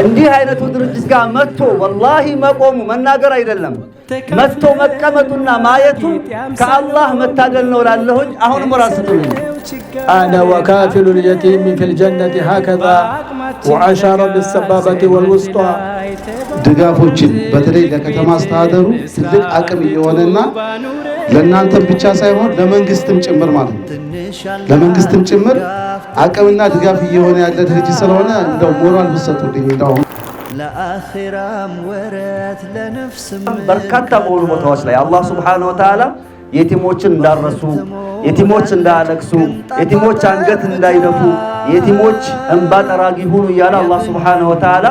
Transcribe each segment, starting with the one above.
እንዲህ አይነቱ ድርጅት ጋር መጥቶ ወላሂ መቆሙ መናገር አይደለም መጥቶ መቀመጡና ማየቱ ከአላህ መታደል ነው ላለሁኝ አሁንም ራስቱኝ أنا وكافل اليتيم في الجنة هكذا وعشر بالسبابة والوسطى ድጋፎችን በተለይ ለከተማ አስተዳደሩ ትልቅ አቅም እየሆነና ለእናንተም ብቻ ሳይሆን ለመንግስትም ጭምር ማለት ነው ለመንግስትም ጭምር አቅምና ድጋፍ እየሆነ ያለ ድርጅት ስለሆነ እንደው ሞራል ብትሰጡልኝ እንደው ለአኺራም ወረት ለነፍስም በርካታ በሆኑ ቦታዎች ላይ አላህ Subhanahu Wa Ta'ala የቲሞችን እንዳረሱ የቲሞች እንዳለቅሱ የቲሞች አንገት እንዳይደፉ የቲሞች እንባ ጠራጊ ሁኑ ያለ አላህ Subhanahu Wa Ta'ala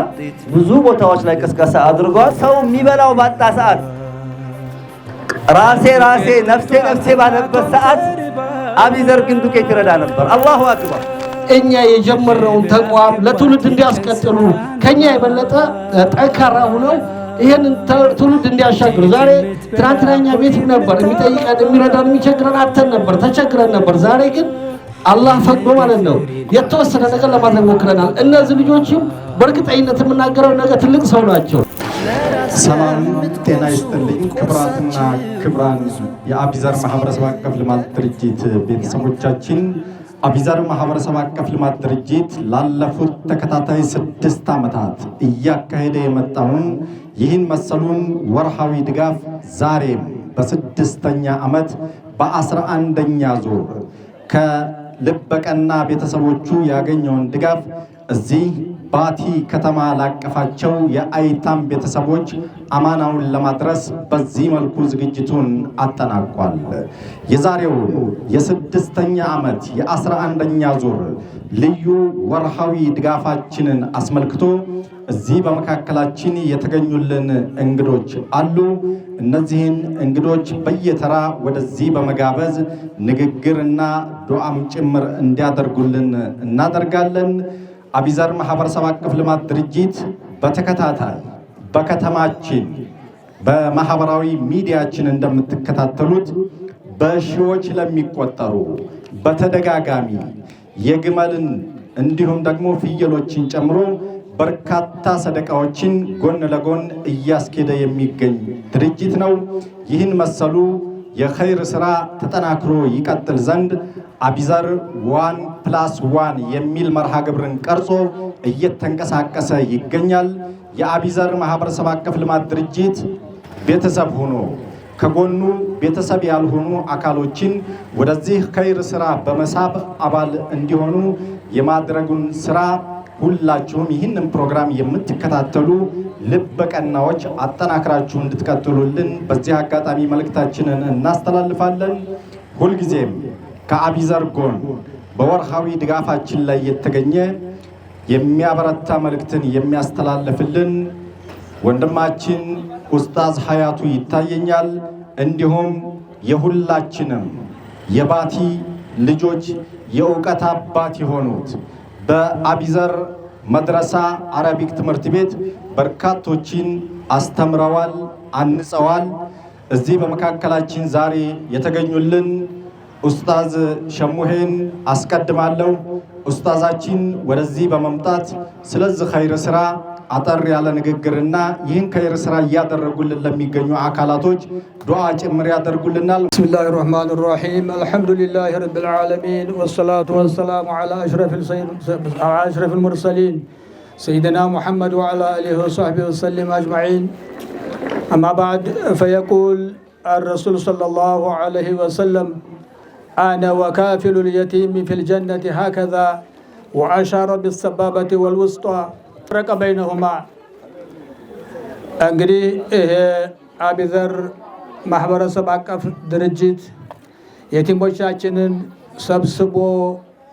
ብዙ ቦታዎች ላይ ቅስቀሳ አድርጓል። ሰው የሚበላው ባጣ ሰዓት ራሴ ነፍሴ ባለበት ሰዓት አቢዘር ግን ዱቄት ይረዳ ነበር። አላሁ አክበር። እኛ የጀመረውን ተቋም ለትውልድ እንዲያስቀጥሉ ከኛ የበለጠ ጠንካራ ሆነው ይሄንን ትውልድ እንዲያሻግሩ ዛሬ ትናንትናኛ ቤት ነበር የሚጠይቀን የሚረዳን የሚቸግረን አተን ነበር ተቸግረን ነበር። ዛሬ ግን አላህ ፈቅዶ ማለት ነው የተወሰነ ነገር ለማድረግ ሞክረናል። እነዚህ ልጆችም በእርግጠኝነት የምናገረው ነገር ትልቅ ሰው ናቸው። ሰላም ጤና ይስጥልኝ። ክብራትና ክብራን የአቢዘር ማህበረሰብ አቀፍ ልማት ድርጅት ቤተሰቦቻችን አቢዘር ማህበረሰብ አቀፍ ልማት ድርጅት ላለፉት ተከታታይ 6 ዓመታት እያካሄደ የመጣውን ይህን መሰሉን ወርሃዊ ድጋፍ ዛሬም በ6ኛ ዓመት በ11ኛ ዙር ከልበቀና ቤተሰቦቹ ያገኘውን ድጋፍ እዚህ ባቲ ከተማ ላቀፋቸው የአይታም ቤተሰቦች አማናውን ለማድረስ በዚህ መልኩ ዝግጅቱን አጠናቋል። የዛሬው የ6ኛ ዓመት የ11ኛ ዙር ልዩ ወርሃዊ ድጋፋችንን አስመልክቶ እዚህ በመካከላችን የተገኙልን እንግዶች አሉ። እነዚህን እንግዶች በየተራ ወደዚህ በመጋበዝ ንግግርና ዱዓም ጭምር እንዲያደርጉልን እናደርጋለን። አቢዘር ማህበረሰብ አቀፍ ልማት ድርጅት በተከታታይ በከተማችን በማህበራዊ ሚዲያችን እንደምትከታተሉት በሺዎች ለሚቆጠሩ በተደጋጋሚ የግመልን እንዲሁም ደግሞ ፍየሎችን ጨምሮ በርካታ ሰደቃዎችን ጎን ለጎን እያስኬደ የሚገኝ ድርጅት ነው። ይህን መሰሉ የኸይር ስራ ተጠናክሮ ይቀጥል ዘንድ አቢዘር 1+1 የሚል መርሃ ግብርን ቀርጾ እየተንቀሳቀሰ ይገኛል። የአቢዘር ማህበረሰብ አቀፍ ልማት ድርጅት ቤተሰብ ሆኖ ከጎኑ ቤተሰብ ያልሆኑ አካሎችን ወደዚህ ኸይር ስራ በመሳብ አባል እንዲሆኑ የማድረጉን ስራ ሁላችሁም ይህንን ፕሮግራም የምትከታተሉ ልበቀናዎች አጠናክራችሁ እንድትቀጥሉልን በዚህ አጋጣሚ መልእክታችንን እናስተላልፋለን። ሁልጊዜም ከአቢዘር ጎን በወርሃዊ ድጋፋችን ላይ የተገኘ የሚያበረታ መልእክትን የሚያስተላልፍልን ወንድማችን ኡስታዝ ሀያቱ ይታየኛል። እንዲሁም የሁላችንም የባቲ ልጆች የእውቀት አባት የሆኑት በአቢዘር መድረሳ አረቢክ ትምህርት ቤት በርካቶችን አስተምረዋል፣ አንጸዋል። እዚህ በመካከላችን ዛሬ የተገኙልን ኡስታዝ ሸሙሄን አስቀድማለሁ። ኡስታዛችን ወደዚህ በመምጣት ስለዚህ ኸይር ስራ አጠር ያለ ንግግርና ይህን ኸይር ስራ እያደረጉልን ለሚገኙ አካላቶች ዱዓ ጭምር ያደርጉልናል። ቢስሚላሂር ረህማኒር ረሂም አልሐምዱሊላሂ ረቢል ዓለሚን ወሰላቱ ወሰላሙ ዐላ አሽረፊል ሙርሰሊን ሰይድና ሙሐመድ ወዐላ አሊሂ ወሰሕቢሂ ወሰለም አጅመዒን አማ በዕድ ፈየቁል الرسول صلى الله عليه وسلم أنا وكافل اليتيم في الجنة هكذا وأشار بالسبابة والوسطى فرق بينهما እንግዲህ ይሄ አቢዘር ማህበረሰብ አቀፍ ድርጅት የቲሞቻችንን ሰብስቦ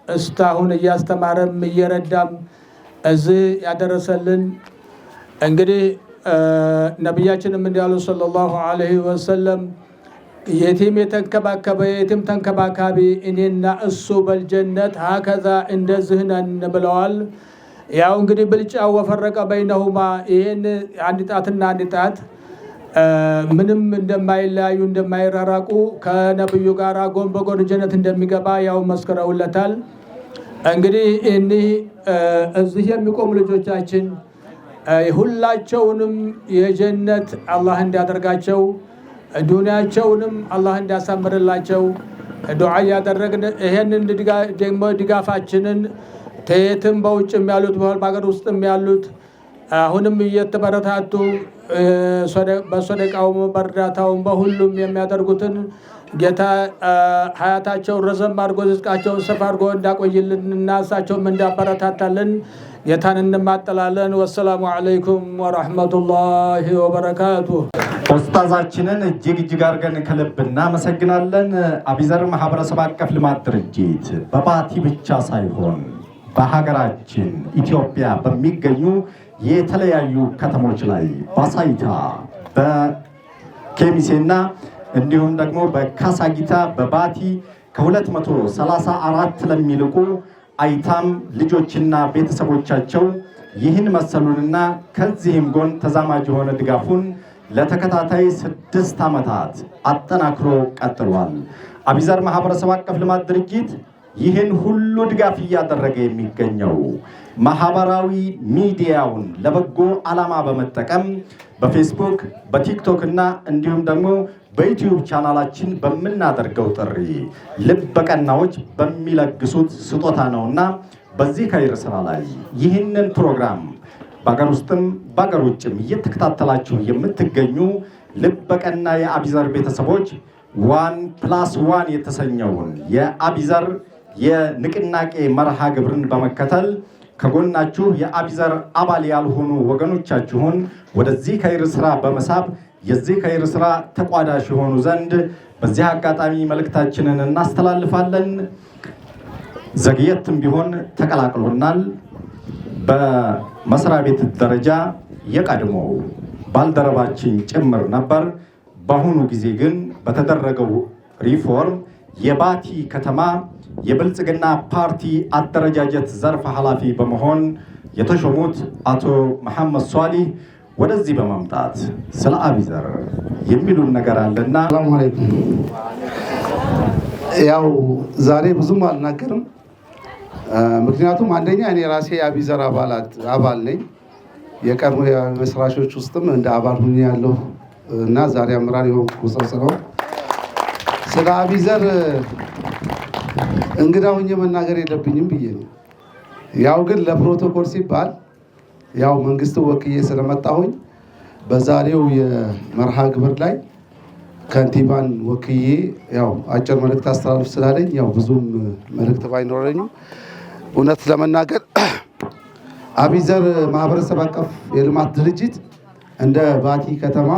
እስካሁን እያስተማረም እየረዳም እዚህ ያደረሰልን እንግዲህ ነብያችንም እንዲያሉ ሰለላሁ ዐለይሂ ወሰለም የቲም የተንከባከበ የቲም ተንከባካቢ እኔና እሱ በልጀነት ሀከዛ እንደዚህ ነን ብለዋል። ያው እንግዲህ ብልጫው ወፈረቀ በይነሁማ ይሄን አንድ ጣትና አንድ ጣት ምንም እንደማይለያዩ እንደማይራራቁ ከነብዩ ጋር ጎን በጎን ጀነት እንደሚገባ ያው መስከረውለታል። እንግዲህ እዚህ የሚቆሙ ልጆቻችን ሁላቸውንም የጀነት አላህ እንዲያደርጋቸው ዱንያቸውንም አላህ እንዲያሳምርላቸው ዱዓ ያደረግን ይሄንን ደግሞ ድጋፋችንን ተየትም በውጭም ያሉት በአገር ውስጥም ያሉት አሁንም እየተበረታቱ በሰደቃውም በእርዳታውም በሁሉም የሚያደርጉትን ጌታ ሀያታቸውን ረዘም አድርጎ ርዝቃቸውን ሰፋ አድርጎ እንዳቆይልን እና እሳቸውም እንዳበረታታልን ጌታን እንማጠላለን። ወሰላሙ አለይኩም ወራህመቱላሂ ወበረካቱ። ኡስታዛችንን እጅግ አድርገን ከልብ እናመሰግናለን። አቢዘር ማህበረሰብ አቀፍ ልማት ድርጅት በባቲ ብቻ ሳይሆን በሀገራችን ኢትዮጵያ በሚገኙ የተለያዩ ከተሞች ላይ በሳይታ በኬሚሴና እንዲሁም ደግሞ በካሳጊታ በባቲ ከ234 ለሚልቁ አይታም ልጆችና ቤተሰቦቻቸው ይህን መሰሉንና ከዚህም ጎን ተዛማጅ የሆነ ድጋፉን ለተከታታይ 6 ዓመታት አጠናክሮ ቀጥሏል። አቢዘር ማህበረሰብ አቀፍ ልማት ድርጅት ይህን ሁሉ ድጋፍ እያደረገ የሚገኘው ማህበራዊ ሚዲያውን ለበጎ ዓላማ በመጠቀም በፌስቡክ በቲክቶክ እና እንዲሁም ደግሞ በዩቲዩብ ቻናላችን በምናደርገው ጥሪ ልበቀናዎች በሚለግሱት ስጦታ ነውና በዚህ ከይር ስራ ላይ ይህንን ፕሮግራም በአገር ውስጥም በአገር ውጭም እየተከታተላችሁ የምትገኙ ልበቀና የአቢዘር ቤተሰቦች 1+1 የተሰኘውን የአቢዘር የንቅናቄ መርሃ ግብርን በመከተል ከጎናችሁ የአቢዘር አባል ያልሆኑ ወገኖቻችሁን ወደዚህ ከይር ስራ በመሳብ የዚህ ከይር ስራ ተቋዳሽ የሆኑ ዘንድ በዚህ አጋጣሚ መልእክታችንን እናስተላልፋለን። ዘግየትም ቢሆን ተቀላቅሎናል። በመስሪያ ቤት ደረጃ የቀድሞ ባልደረባችን ጭምር ነበር። በአሁኑ ጊዜ ግን በተደረገው ሪፎርም የባቲ ከተማ የብልጽግና ፓርቲ አደረጃጀት ዘርፍ ኃላፊ በመሆን የተሾሙት አቶ መሐመድ ሷሊህ ወደዚህ በመምጣት ስለ አቢዘር የሚሉን ነገር አለና ሰላም አለይኩም። ያው ዛሬ ብዙም አልናገርም። ምክንያቱም አንደኛ እኔ ራሴ የአቢዘር አባል ነኝ። የቀድሞ መስራቾች ውስጥም እንደ አባል ሁኜ ያለሁ እና ዛሬ አመራር የሆንኩ ሰው ስለ አቢዘር እንግዳ ሆኜ መናገር የለብኝም ብዬ ነው። ያው ግን ለፕሮቶኮል ሲባል ያው መንግስት ወክዬ ስለመጣሁኝ በዛሬው የመርሃ ግብር ላይ ከንቲባን ወክዬ ያው አጭር መልእክት አስተላልፍ ስላለኝ ያው ብዙም መልእክት ባይኖረኝም እውነት ለመናገር አቢዘር ማህበረሰብ አቀፍ የልማት ድርጅት እንደ ባቲ ከተማ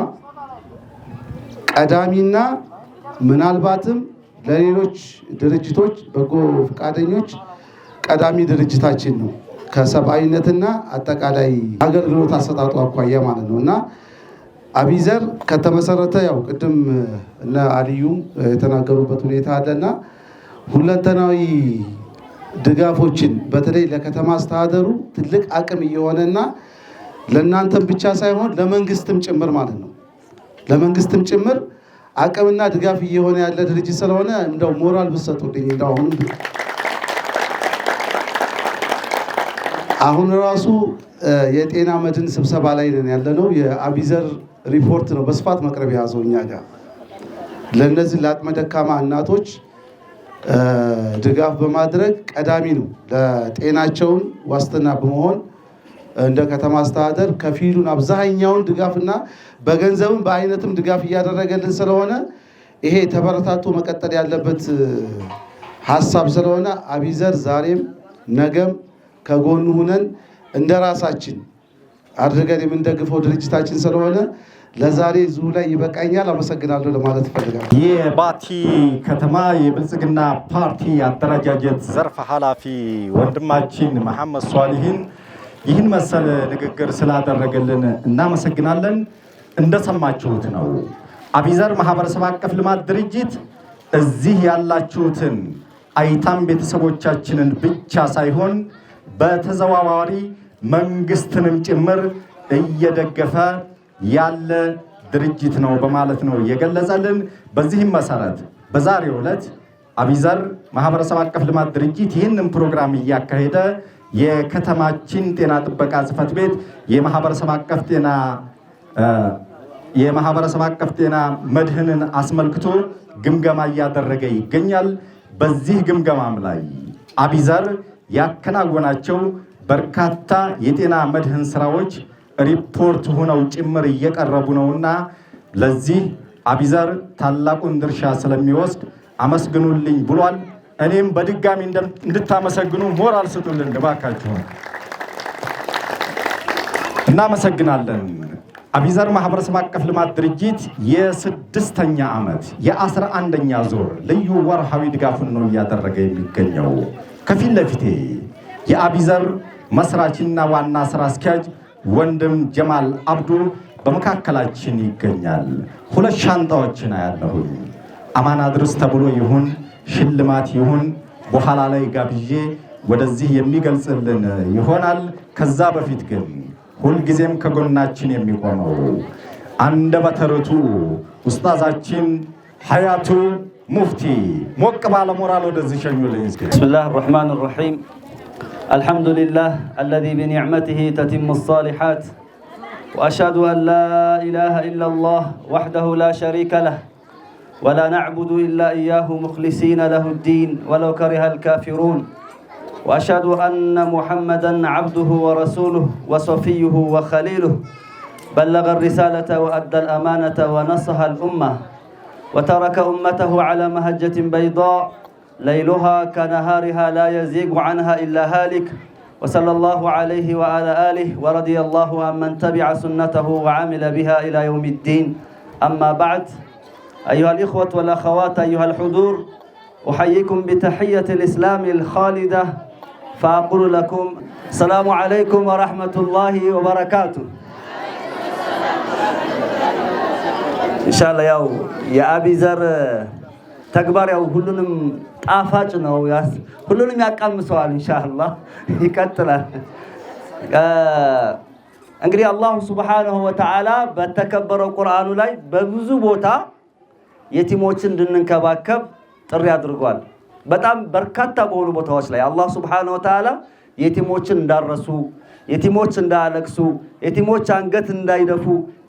ቀዳሚና ምናልባትም ለሌሎች ድርጅቶች በጎ ፈቃደኞች ቀዳሚ ድርጅታችን ነው። ከሰብአዊነትና አጠቃላይ አገልግሎት አሰጣጡ አኳያ ማለት ነው እና አቢዘር ከተመሰረተ ያው ቅድም እነ አልዩም የተናገሩበት ሁኔታ አለና ሁለንተናዊ ድጋፎችን በተለይ ለከተማ አስተዳደሩ ትልቅ አቅም እየሆነና ለእናንተም ብቻ ሳይሆን ለመንግስትም ጭምር ማለት ነው ለመንግስትም ጭምር አቅምና ድጋፍ እየሆነ ያለ ድርጅት ስለሆነ እንደው ሞራል ብትሰጡልኝ እንደው አሁን ራሱ የጤና መድን ስብሰባ ላይ ነን ያለነው። የአቢዘር ሪፖርት ነው በስፋት መቅረብ የያዘው እኛ ጋር ለእነዚህ ለአቅመ ደካማ እናቶች ድጋፍ በማድረግ ቀዳሚ ነው። ለጤናቸውን ዋስትና በመሆን እንደ ከተማ አስተዳደር ከፊሉን አብዛኛውን ድጋፍና በገንዘብም በአይነትም ድጋፍ እያደረገልን ስለሆነ ይሄ ተበረታቶ መቀጠል ያለበት ሀሳብ ስለሆነ አቢዘር ዛሬም ነገም ከጎኑ ሆነን እንደራሳችን አድርገን የምንደግፈው ድርጅታችን ስለሆነ ለዛሬ ዙ ላይ ይበቃኛል። አመሰግናለሁ ለማለት እፈልጋለሁ። የባቲ ከተማ የብልጽግና ፓርቲ አደረጃጀት ዘርፍ ኃላፊ ወንድማችን መሐመድ ሷሊህን ይህን መሰል ንግግር ስላደረገልን እናመሰግናለን። እንደሰማችሁት ነው አቢዘር ማህበረሰብ አቀፍ ልማት ድርጅት እዚህ ያላችሁትን አይታም ቤተሰቦቻችንን ብቻ ሳይሆን በተዘዋዋሪ መንግስትንም ጭምር እየደገፈ ያለ ድርጅት ነው በማለት ነው የገለጸልን። በዚህም መሰረት በዛሬው ዕለት አቢዘር ማህበረሰብ አቀፍ ልማት ድርጅት ይህንን ፕሮግራም እያካሄደ የከተማችን ጤና ጥበቃ ጽሕፈት ቤት የማህበረሰብ አቀፍ ጤና መድህንን አስመልክቶ ግምገማ እያደረገ ይገኛል። በዚህ ግምገማም ላይ አቢዘር ያከናወናቸው በርካታ የጤና መድህን ስራዎች ሪፖርት ሆነው ጭምር እየቀረቡ ነውና ለዚህ አቢዘር ታላቁን ድርሻ ስለሚወስድ አመስግኑልኝ ብሏል። እኔም በድጋሚ እንድታመሰግኑ ሞራል ስጡልን እባካችሁ። እናመሰግናለን። አቢዘር ማህበረሰብ አቀፍ ልማት ድርጅት የ6ኛ ዓመት የ11ኛ ዙር ልዩ ወርሃዊ ድጋፉን ነው እያደረገ የሚገኘው። ከፊት ለፊቴ የአቢዘር መስራችና ዋና ስራ አስኪያጅ ወንድም ጀማል አብዱ በመካከላችን ይገኛል። 2 ሻንጣዎችን አያለሁኝ። አማና ድርስ ተብሎ ይሁን ሽልማት ይሁን በኋላ ላይ ጋብዤ ወደዚህ የሚገልጽልን ይሆናል። ከዛ በፊት ግን ሁልጊዜም ከጎናችን የሚቆመው አንደበተ ርቱዕ ኡስታዛችን ሀያቱ ሙፍቲ ሞቅ ባለ ሞራል ወደዚህ ሸኙልኝ። ቢስሚላህ ራህማን ራሂም አልሐምዱሊላህ አለዚ ቢኒዕመቲሂ ተቲሙ ሷሊሓት ወአሽሀዱ አን ላ ኢላሃ ኢለላህ ወሕደሁ ላ ሸሪከ ለህ ወላ ነዕቡዱ ኢላ ኢያሁ ሙኽሊሲነ ለሁ ዲን ወለው ከሪሀል ካፊሩን وأشهد أن محمدًا عبده ورسوله وصفيه وخليله بلغ الرسالة وأدى الأمانة ونصح الأمة وترك أمته على مهجة بيضاء ليلها كنهارها لا يزيغ عنها إلا هالك وصلى الله عليه وعلى آله ورضي الله عمن تبع سنته وعمل بها إلى يوم الدين. أما بعد أيها الإخوة والأخوات أيها الحضور أحييكم بتحية الإسلام الخالدة فأقول لكم السلام عليكم ورحمة الله وبركاته. إن شاء الله يا أبيزر تكبر يا كلهم طافاج ነው ሁሉንም ያቃምሰዋል ኢንሻአላህ ይቀጥላል። እንግዲህ አላህ Subhanahu Wa Ta'ala በተከበረው ቁርአኑ ላይ በብዙ ቦታ የቲሞችን እንድንከባከብ ጥሪ አድርጓል። በጣም በርካታ በሆኑ ቦታዎች ላይ አላህ Subhanahu Wa Ta'ala የቲሞችን እንዳረሱ፣ የቲሞች እንዳለቅሱ፣ የቲሞች አንገት እንዳይደፉ፣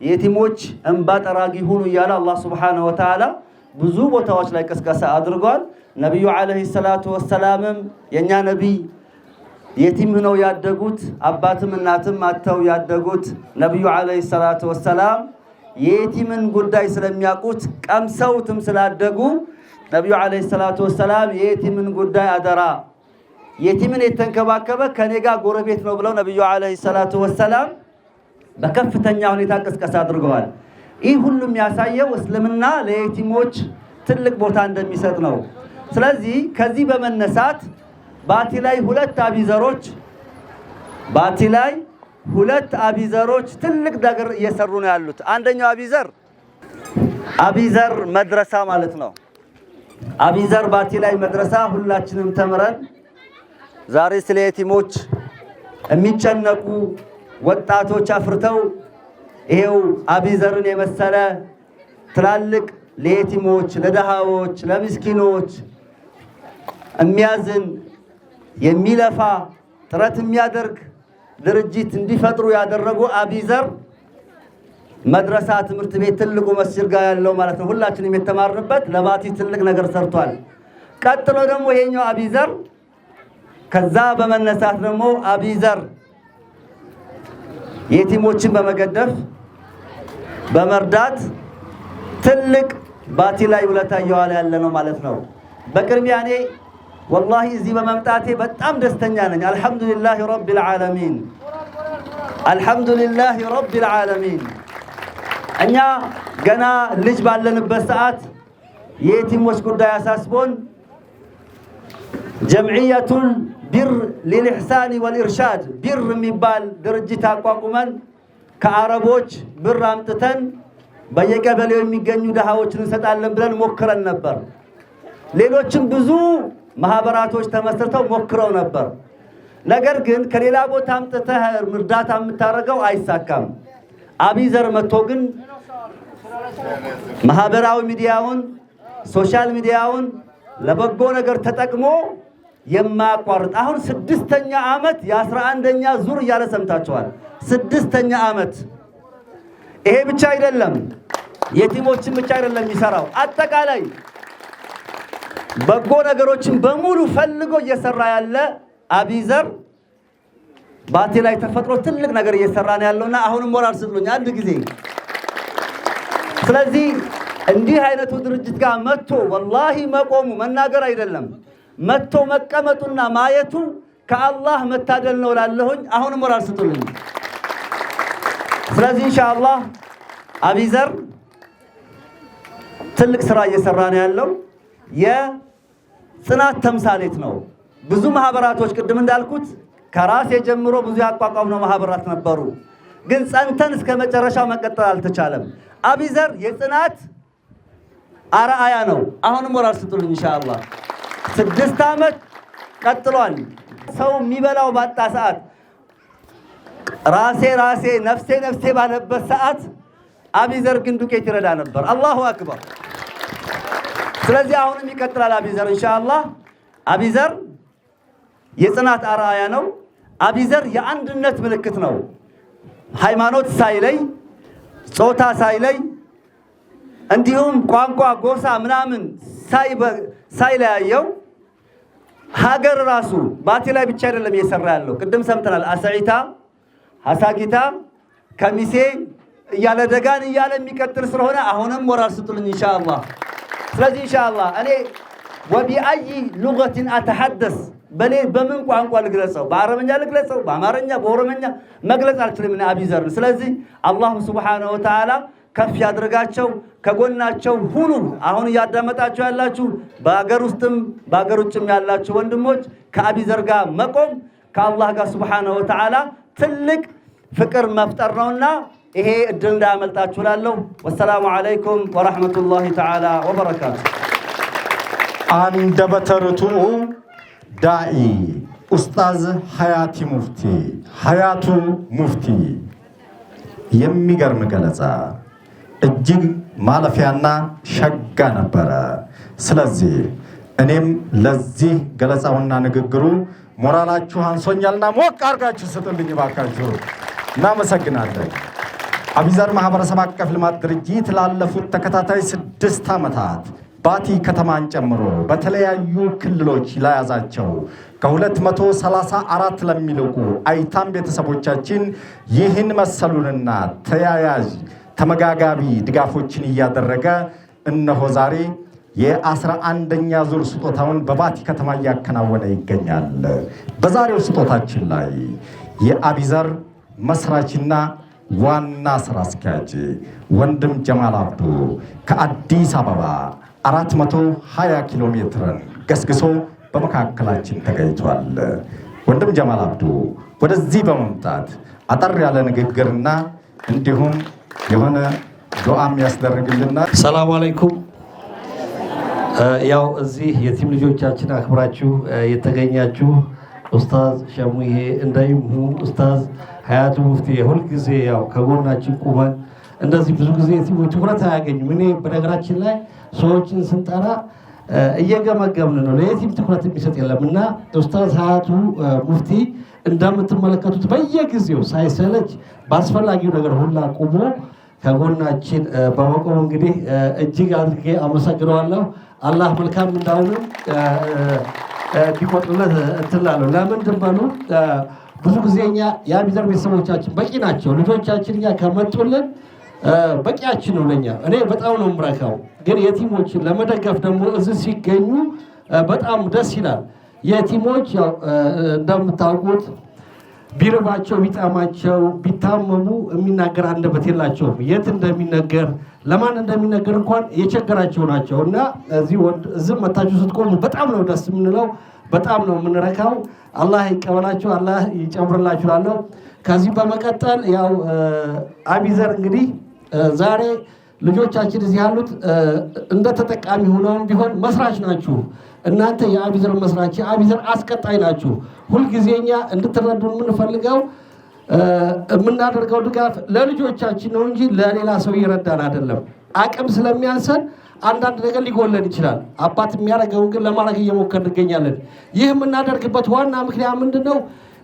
የቲሞች እንባ ጠራጊ ሁኑ እያለ አላህ Subhanahu Wa Ta'ala ብዙ ቦታዎች ላይ ቅስቀሳ አድርጓል። ነብዩ አለይሂ ሰላቱ ወሰላምም የኛ ነብይ የቲም ነው ያደጉት፣ አባትም እናትም አጥተው ያደጉት ነብዩ አለይሂ ሰላቱ ወሰላም የቲምን ጉዳይ ስለሚያውቁት ቀምሰውትም ስላደጉ ነብዩ አለይሂ ሰላቱ ወሰላም የቲምን ጉዳይ አደራ የቲምን የተንከባከበ ከኔ ጋር ጎረቤት ነው ብለው ነብዩ አለይሂ ሰላቱ ወሰላም በከፍተኛ ሁኔታ ቅስቀሳ አድርገዋል። ይህ ሁሉም ያሳየው እስልምና ለየቲሞች ትልቅ ቦታ እንደሚሰጥ ነው። ስለዚህ ከዚህ በመነሳት ባቲ ላይ 2 አቢዘሮች ትልቅ ነገር እየሰሩ ነው ያሉት። አንደኛው አቢዘር መድረሳ ማለት ነው። አቢዘር ባቲ ላይ መድረሳ ሁላችንም ተምረን ዛሬ ስለ የቲሞች የሚጨነቁ ወጣቶች አፍርተው ይሄው አቢዘርን የመሰለ ትላልቅ ለየቲሞች፣ ለደሃዎች፣ ለምስኪኖች የሚያዝን የሚለፋ ጥረት የሚያደርግ ድርጅት እንዲፈጥሩ ያደረጉ አቢዘር መድረሳ ትምህርት ቤት ትልቁ መስጂድ ጋር ያለው ማለት ነው። ሁላችንም የተማርንበት ለባቲ ትልቅ ነገር ሰርቷል። ቀጥሎ ደግሞ ይሄኛው አቢዘር ከዛ በመነሳት ደግሞ አቢዘር የቲሞችን በመገደፍ በመርዳት ትልቅ ባቲ ላይ ውለታ እየዋለ ያለ ነው ማለት ነው። በቅድሚያ እኔ ወላሂ እዚህ በመምጣቴ በጣም ደስተኛ ነኝ። አልሐምዱሊላህ ረቢል ዓለሚን አልሐምዱሊላህ ረቢል ዓለሚን። እኛ ገና ልጅ ባለንበት ሰዓት የቲሞች ጉዳይ አሳስቦን ጀምዕየቱል ቢር ሊልኢሕሳን ወልኢርሻድ ቢር የሚባል ድርጅት አቋቁመን ከአረቦች ብር አምጥተን በየቀበሌው የሚገኙ ደሃዎችን እንሰጣለን ብለን ሞክረን ነበር። ሌሎችም ብዙ ማህበራቶች ተመስርተው ሞክረው ነበር። ነገር ግን ከሌላ ቦታ አምጥተህ እርዳታ የምታደርገው አይሳካም። አቢዘር መጥቶ ግን ማህበራዊ ሚዲያውን ሶሻል ሚዲያውን ለበጎ ነገር ተጠቅሞ የማያቋርጥ አሁን 6ኛ ዓመት የ11ኛ ዙር እያለ ሰምታችኋል። 6ኛ ዓመት። ይሄ ብቻ አይደለም፣ የቲሞችን ብቻ አይደለም የሚሰራው፣ አጠቃላይ በጎ ነገሮችን በሙሉ ፈልጎ እየሰራ ያለ አቢዘር ባቲ ላይ ተፈጥሮ ትልቅ ነገር እየሰራ ነው ያለውና አሁንም ሞራል ስጡኝ አንድ ጊዜ። ስለዚህ እንዲህ አይነቱ ድርጅት ጋር መጥቶ ወላሂ መቆሙ መናገር አይደለም መጥቶ መቀመጡና ማየቱ ከአላህ መታደል ነው ላለሁኝ። አሁንም ሞራል ስጡልኝ። ስለዚህ ኢንሻአላህ አቢዘር ትልቅ ስራ እየሰራ ነው ያለው። የጽናት ተምሳሌት ነው። ብዙ ማህበራቶች ቅድም እንዳልኩት ከራሴ ጀምሮ ብዙ ያቋቋምነው ማህበራት ነበሩ፣ ግን ጸንተን እስከ መጨረሻው መቀጠል አልተቻለም። አቢዘር የጽናት አርአያ ነው። አሁንም ሞራል ስጡልኝ ኢንሻአላህ። 6 ዓመት ቀጥሏል። ሰው የሚበላው ባጣ ሰዓት ራሴ ነፍሴ ባለበት ሰዓት አቢዘር ግን ዱቄት ይረዳ ነበር። አላሁ አክበር። ስለዚህ አሁንም ይቀጥላል አቢዘር ኢንሻአላህ። አቢዘር የጽናት አርአያ ነው። አቢዘር የአንድነት ምልክት ነው። ሃይማኖት ሳይለይ፣ ጾታ ሳይለይ፣ እንዲሁም ቋንቋ፣ ጎሳ ምናምን ሳይለያየው ሀገር ራሱ ባቲ ላይ ብቻ አይደለም እየሰራ ያለው። ቅድም ሰምተናል። አሰዒታ፣ ሀሳጊታ፣ ከሚሴ እያለ ደጋን እያለ የሚቀጥል ስለሆነ አሁንም ሞራል ስጡልኝ ኢንሻአላህ። ስለዚህ ኢንሻአላህ እኔ ወቢአይ ሉገትን አተሐደስ በምን ቋንቋ ልግለጸው? በአረበኛ ልግለጸው? በአማርኛ፣ በኦሮመኛ መግለጽ አልችልም እኔ አቢዘርን። ስለዚህ አላህ ሱብሓነሁ ወተዓላ ከፍ ያድርጋቸው፣ ከጎናቸው ሁኑ። አሁን እያዳመጣችሁ ያላችሁ በአገር ውስጥም በአገር ውጭም ያላችሁ ወንድሞች ከአቢዘር ጋር መቆም ከአላህ ጋር ሱብሓነሁ ወተዓላ ትልቅ ፍቅር መፍጠር ነውና ይሄ እድል እንዳያመልጣችሁ እላለሁ። ወሰላሙ አለይኩም ወራህመቱላሂ ተዓላ ወበረካቱ። አንደበተ ርቱዕ ዳኢ ኡስታዝ ሀያቱ ሙፍቲ የሚገርም ገለጻ፣ እጅግ ማለፊያና ሸጋ ነበረ። ስለዚህ እኔም ለዚህ ገለጻውና ንግግሩ ሞራላችሁ አንሶኛልና ሞቅ አድርጋችሁ ስጡልኝ ባካችሁ። እናመሰግናለን። አቢዘር ማህበረሰብ አቀፍ ልማት ድርጅት ላለፉት ተከታታይ 6 ዓመታት ባቲ ከተማን ጨምሮ በተለያዩ ክልሎች ለያዛቸው ከ234 ለሚልቁ አይታም ቤተሰቦቻችን ይህን መሰሉንና ተያያዥ ተመጋጋቢ ድጋፎችን እያደረገ እነሆ ዛሬ የ11ኛ ዙር ስጦታውን በባቲ ከተማ እያከናወነ ይገኛል። በዛሬው ስጦታችን ላይ የአቢዘር መስራችና ዋና ስራ አስኪያጅ ወንድም ጀማል አብዱ ከአዲስ አበባ 420 ኪሎ ሜትርን ገስግሶ በመካከላችን ተገኝቷል። ወንድም ጀማል አብዱ ወደዚህ በመምጣት አጠር ያለ ንግግርና እንዲሁም የሆነ ዱዓም ያስደርግልና። ሰላም አለይኩም። ያው እዚህ የቲም ልጆቻችን አክብራችሁ የተገኛችሁ ኡስታዝ ሸሙዬ እንዳይሙ ኡስታዝ ሀያቱ ሙፍቲ ሁልጊዜ ያው ከጎናችን ቁመን እንደዚህ ብዙ ጊዜ የቲሞች ትኩረት አያገኙም። እኔ በነገራችን ላይ ሰዎችን ስንጠራ እየገመገምን ነው፣ ለየቲም ትኩረት የሚሰጥ የለም እና ኡስታዝ ሀያቱ ሙፍቲ እንደምትመለከቱት በየጊዜው ሳይሰለች በአስፈላጊው ነገር ሁላ ቁሞ ከጎናችን በመቆም እንግዲህ እጅግ አድርጌ አመሰግነዋለሁ። አላህ መልካም እንዳውንም ቢቆጥለት እንትላለሁ። ለምን ድንበሉ ብዙ ጊዜ እኛ የአቢዘር ቤተሰቦቻችን በቂ ናቸው። ልጆቻችን እኛ ከመጡልን በቂያችን ነው ለኛ። እኔ በጣም ነው የምረካው። ግን የቲሞችን ለመደገፍ ደግሞ እዚህ ሲገኙ በጣም ደስ ይላል። የቲሞች ያው እንደምታውቁት ቢርባቸው ቢጣማቸው ቢታመሙ የሚናገር አንደበት የላቸውም። የት እንደሚነገር ለማን እንደሚነገር እንኳን የቸገራቸው ናቸው እና እዚህ መታችሁ ስትቆሙ በጣም ነው ደስ የምንለው፣ በጣም ነው የምንረካው። አላህ ይቀበላችሁ፣ አላህ ይጨምርላችሁ እላለሁ። ከዚህ በመቀጠል ያው አቢዘር እንግዲህ ዛሬ ልጆቻችን እዚህ ያሉት እንደ ተጠቃሚ ሆነውም ቢሆን መስራች ናችሁ። እናንተ የአቢዘር መስራች የአቢዘር አስቀጣይ ናችሁ። ሁልጊዜኛ እንድትረዱ የምንፈልገው የምናደርገው ድጋፍ ለልጆቻችን ነው እንጂ ለሌላ ሰው ይረዳን አይደለም። አቅም ስለሚያንሰን አንዳንድ ነገር ሊጎለን ይችላል። አባት የሚያደርገውን ግን ለማድረግ እየሞከርን እንገኛለን። ይህ የምናደርግበት ዋና ምክንያት ምንድን ነው?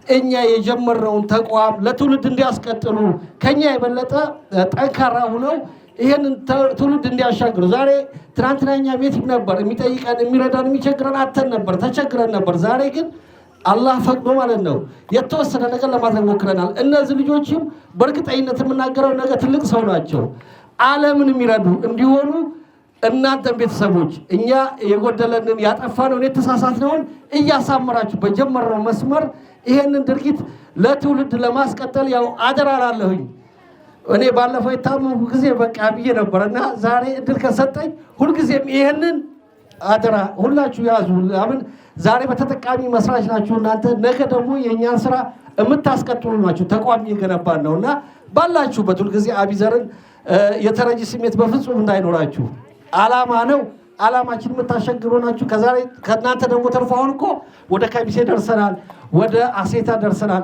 እኛ የጀመርነውን ተቋም ለትውልድ እንዲያስቀጥሉ ከኛ የበለጠ ጠንካራ ሆነው ይሄንን ትውልድ እንዲያሻግሩ። ዛሬ ትናንትና እኛ ቤት ነበር የሚጠይቀን የሚረዳን የሚቸግረን አተን ነበር፣ ተቸግረን ነበር። ዛሬ ግን አላህ ፈቅዶ ማለት ነው የተወሰነ ነገር ለማድረግ ሞክረናል። እነዚህ ልጆችም በእርግጠኝነት የምናገረው ነገር ትልቅ ሰው ናቸው። ዓለምን የሚረዱ እንዲሆኑ እናንተም ቤተሰቦች እኛ የጎደለንን ያጠፋነውን የተሳሳትነውን እያሳመራችሁ በጀመረው መስመር ይሄንን ድርጊት ለትውልድ ለማስቀጠል ያው አደራ ላለሁኝ። እኔ ባለፈው የታመምኩ ጊዜ በቃ ብዬ ነበርና ዛሬ እድል ከሰጠኝ ሁልጊዜም ይሄንን አደራ ሁላችሁ ያዙ። ለምን ዛሬ በተጠቃሚ መስራች ናችሁ እናንተ፣ ነገ ደግሞ የእኛን ስራ የምታስቀጥሉ ናችሁ። ተቋም እየገነባን ነውና ባላችሁበት ሁልጊዜ አቢዘርን የተረጂ ስሜት በፍጹም እንዳይኖራችሁ። አላማ ነው። አላማችን የምታሸግሩ ናችሁ። ከዛሬ ከእናንተ ደግሞ ተርፎ አሁን እኮ ወደ ከሚሴ ደርሰናል፣ ወደ አሴታ ደርሰናል።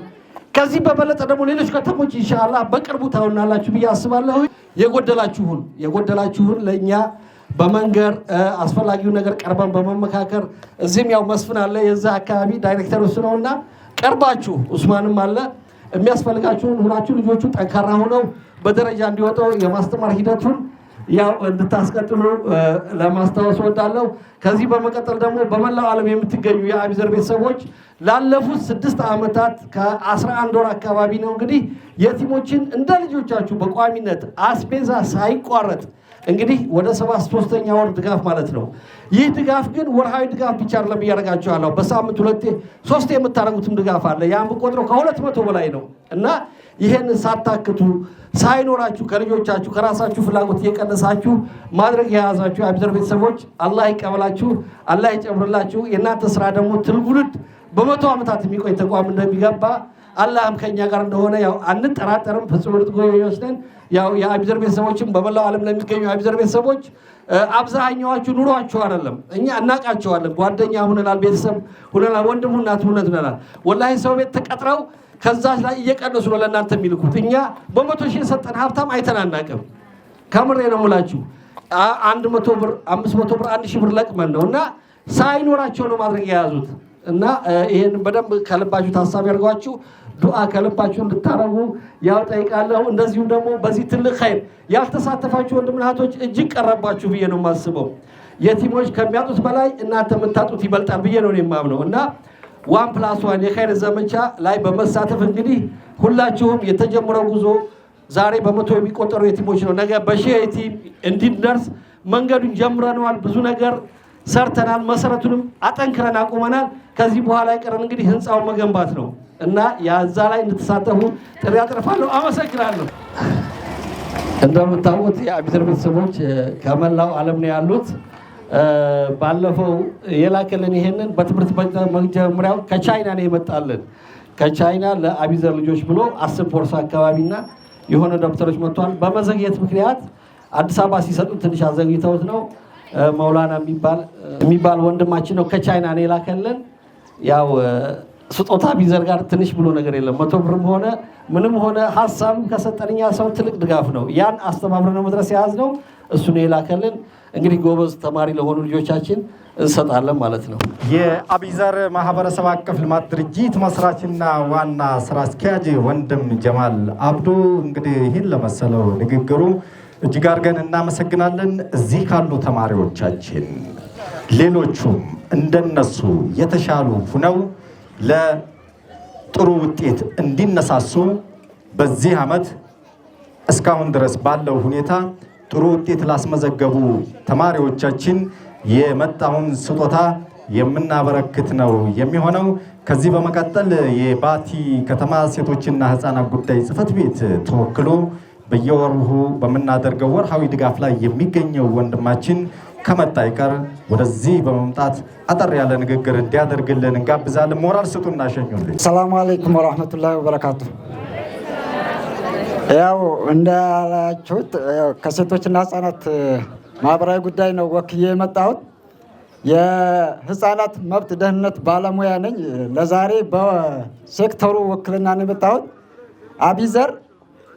ከዚህ በበለጠ ደግሞ ሌሎች ከተሞች ኢንሻአላህ በቅርቡ ታውናላችሁ ብዬ አስባለሁ። የጎደላችሁን ለእኛ በመንገር አስፈላጊውን ነገር ቀርበን በመመካከር እዚህም ያው መስፍን አለ የዛ አካባቢ ዳይሬክተር እሱ ነውና ቀርባችሁ ኡስማንም አለ የሚያስፈልጋችሁን ሁናችሁ ልጆቹ ጠንካራ ሆነው በደረጃ እንዲወጡ የማስተማር ሂደቱን ያው እንድታስቀጥሉ ለማስታወስ ወዳለሁ። ከዚህ በመቀጠል ደግሞ በመላው ዓለም የምትገኙ የአቢዘር ቤተሰቦች ላለፉት 6 ዓመታት ከ11 ወር አካባቢ ነው እንግዲህ የቲሞችን እንደ ልጆቻችሁ በቋሚነት አስቤዛ ሳይቋረጥ እንግዲህ ወደ 73ኛ ወር ድጋፍ ማለት ነው። ይህ ድጋፍ ግን ወርሃዊ ድጋፍ ብቻ አይደለም እያደረጋችሁ ያለው፣ በሳምንት 2-3 የምታደርጉትም ድጋፍ አለ። ያን ብቆጥረው ከ200 በላይ ነው እና ይሄን ሳታክቱ ሳይኖራችሁ ከልጆቻችሁ ከራሳችሁ ፍላጎት እየቀነሳችሁ ማድረግ የያዛችሁ የአቢዘር ቤተሰቦች አላህ ይቀበላችሁ፣ አላህ ይጨምርላችሁ። የእናንተ ስራ ደግሞ ትውልድ በ100 ዓመታት የሚቆይ ተቋም እንደሚገባ አላህም ከኛ ጋር እንደሆነ ያው አንጠራጠርም። ፍጹም እርጥቆ ይወስደን። ያው የአቢዘር ቤተሰቦችም በመላው ዓለም ለሚገኙ የአቢዘር ቤተሰቦች አብዛኛዎቹ ኑሯችሁ አይደለም እኛ እናቃቸዋለን። ጓደኛ ሁነናል፣ ቤተሰብ ሁነናል፣ ወንድም እናት ሁነናል። ወላሂ ሰው ቤት ተቀጥረው ከዛች ላይ እየቀነሱ ነው ለእናንተ የሚልኩት። እኛ በ100 ሺህ የሰጠን ሀብታም አይተናናቅም። ከምሬ ነው የምላችሁ። 100 ብር 500 ብር 1000 ብር ለቅመን ነው እና ሳይኖራቸው ነው ማድረግ የያዙት እና ይሄን በደንብ ከልባችሁ ታሳቢ አድርጓችሁ ዱዓ ከልባችሁ እንድታረጉ ያው ጠይቃለሁ። እንደዚሁም ደግሞ በዚህ ትልቅ ኸይር ያልተሳተፋችሁ ወንድምና እህቶች እጅግ ቀረባችሁ ብዬ ነው የማስበው። የቲሞች ከሚያጡት በላይ እናንተ የምታጡት ይበልጣል ብዬ ነው የማምነው እና 1+1 የኸይር ዘመቻ ላይ በመሳተፍ እንግዲህ ሁላችሁም የተጀመረው ጉዞ ዛሬ በ100 የሚቆጠሩ የቲሞች ነው። ነገ በሺህ የቲም እንዲደርስ መንገዱን ጀምረነዋል። ብዙ ነገር ሰርተናል። መሰረቱንም አጠንክረን አቁመናል። ከዚህ በኋላ ይቀረን እንግዲህ ህንፃውን መገንባት ነው እና ያዛ ላይ እንድትሳተፉ ጥሪ አጥርፋለሁ። አመሰግናለሁ። እንደምታውቁት የአቢዘር ቤተሰቦች ከመላው ዓለም ነው ያሉት። ባለፈው የላከልን ይሄንን በትምህርት መጀመሪያው ከቻይና ነው የመጣልን። ከቻይና ለአቢዘር ልጆች ብሎ 10 ቦርሳ አካባቢና የሆነ ደብተሮች መጥቷል። በመዘግየት ምክንያት አዲስ አበባ ሲሰጡን ትንሽ አዘግይተውት ነው። መውላና የሚባል ወንድማችን ነው ከቻይና ነው የላከልን። ያው ስጦታ አቢዘር ጋር ትንሽ ብሎ ነገር የለም። 100 ብርም ሆነ ምንም ሆነ ሀሳብም ከሰጠንኛ ሰው ትልቅ ድጋፍ ነው። ያን አስተባብረን ነው መድረስ የያዝነው። እሱ ነው የላከልን። እንግዲህ ጎበዝ ተማሪ ለሆኑ ልጆቻችን እንሰጣለን ማለት ነው። የአቢዘር ማህበረሰብ አቀፍ ልማት ድርጅት መስራችና ዋና ስራ አስኪያጅ ወንድም ጀማል አብዱ እንግዲህ ይህን ለመሰለው ንግግሩ እጅግ አድርገን እናመሰግናለን። እዚህ ካሉ ተማሪዎቻችን ሌሎቹም እንደነሱ የተሻሉ ሁነው ለጥሩ ውጤት እንዲነሳሱ በዚህ ዓመት እስካሁን ድረስ ባለው ሁኔታ ጥሩ ውጤት ላስመዘገቡ ተማሪዎቻችን የመጣውን ስጦታ የምናበረክት ነው የሚሆነው። ከዚህ በመቀጠል የባቲ ከተማ ሴቶችና ሕፃናት ጉዳይ ጽሕፈት ቤት ተወክሎ በየወሩ በምናደርገው ወርሃዊ ድጋፍ ላይ የሚገኘው ወንድማችን ከመጣ ይቀር ወደዚህ በመምጣት አጠር ያለ ንግግር እንዲያደርግልን እንጋብዛለን። ሞራል ስጡና ሸኙልን። ሰላም አለይኩም ወራህመቱላሂ ወበረካቱ። ያው እንዳላችሁት ከሴቶችና ህፃናት ማህበራዊ ጉዳይ ነው ወክዬ የመጣሁት። የህፃናት መብት ደህንነት ባለሙያ ነኝ። ለዛሬ በሴክተሩ ወክልና ነው የመጣሁት። አቢዘር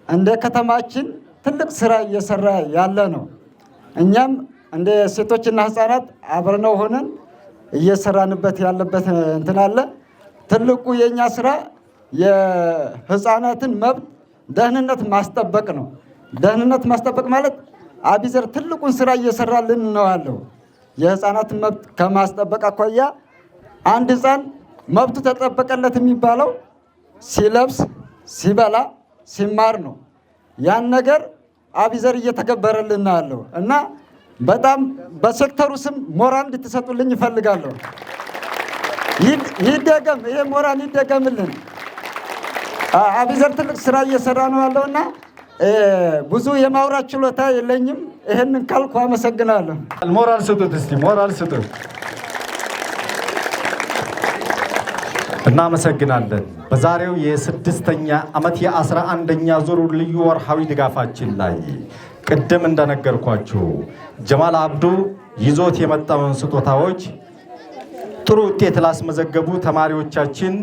እንደ ከተማችን ትልቅ ስራ እየሰራ ያለ ነው። እኛም እንደ ሴቶችና ህፃናት አብረነው ሆነን እየሰራንበት ያለበት እንትን አለ። ትልቁ የኛ ስራ የህፃናትን መብት ደህንነት ማስጠበቅ ነው። ደህንነት ማስጠበቅ ማለት አቢዘር ትልቁን ስራ እየሰራልን ነው ያለው። የህፃናትን መብት ከማስጠበቅ አኳያ አንድ ህፃን መብቱ ተጠበቀለት የሚባለው ሲለብስ፣ ሲበላ፣ ሲማር ነው። ያን ነገር አቢዘር እየተገበረልን ነው ያለው እና በጣም በሴክተሩ ስም ሞራል እንድትሰጡልኝ ይፈልጋለሁ። ይደገም፣ ይሄ ሞራል ይደገምልን። አቢዘር ትልቅ ስራ እየሰራ ነው ያለውና ብዙ የማውራት ችሎታ የለኝም። ይሄንን ካልኩ አመሰግናለሁ። ሞራል ስጡት፣ እስቲ ሞራል ስጡት። እናመሰግናለን። በዛሬው የ6ኛ ዓመት የ11ኛ ዙር ልዩ ወርሃዊ ድጋፋችን ላይ ቅድም እንደነገርኳችሁ ጀማል አብዱ ይዞት የመጣውን ስጦታዎች ጥሩ ውጤት ላስመዘገቡ ተማሪዎቻችን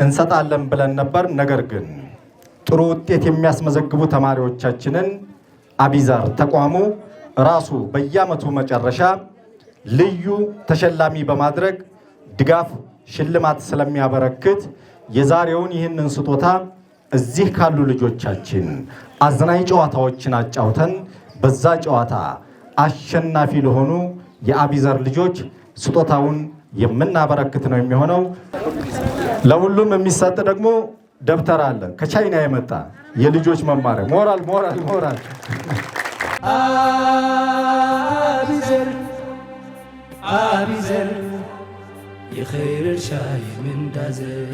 እንሰጣለን ብለን ነበር። ነገር ግን ጥሩ ውጤት የሚያስመዘግቡ ተማሪዎቻችንን አቢዛር ተቋሙ ራሱ በየዓመቱ መጨረሻ ልዩ ተሸላሚ በማድረግ ድጋፍ ሽልማት ስለሚያበረክት የዛሬውን ይህንን ስጦታ እዚህ ካሉ ልጆቻችን አዝናኝ ጨዋታዎችን አጫውተን በዛ ጨዋታ አሸናፊ ለሆኑ የአቢዘር ልጆች ስጦታውን የምናበረክት ነው የሚሆነው። ለሁሉም የሚሰጥ ደግሞ ደብተር አለ፣ ከቻይና የመጣ የልጆች መማሪያ። ሞራል ሞራል ሞራል። አቢዘር አቢዘር የኸይር ሻይ ምንዳዘር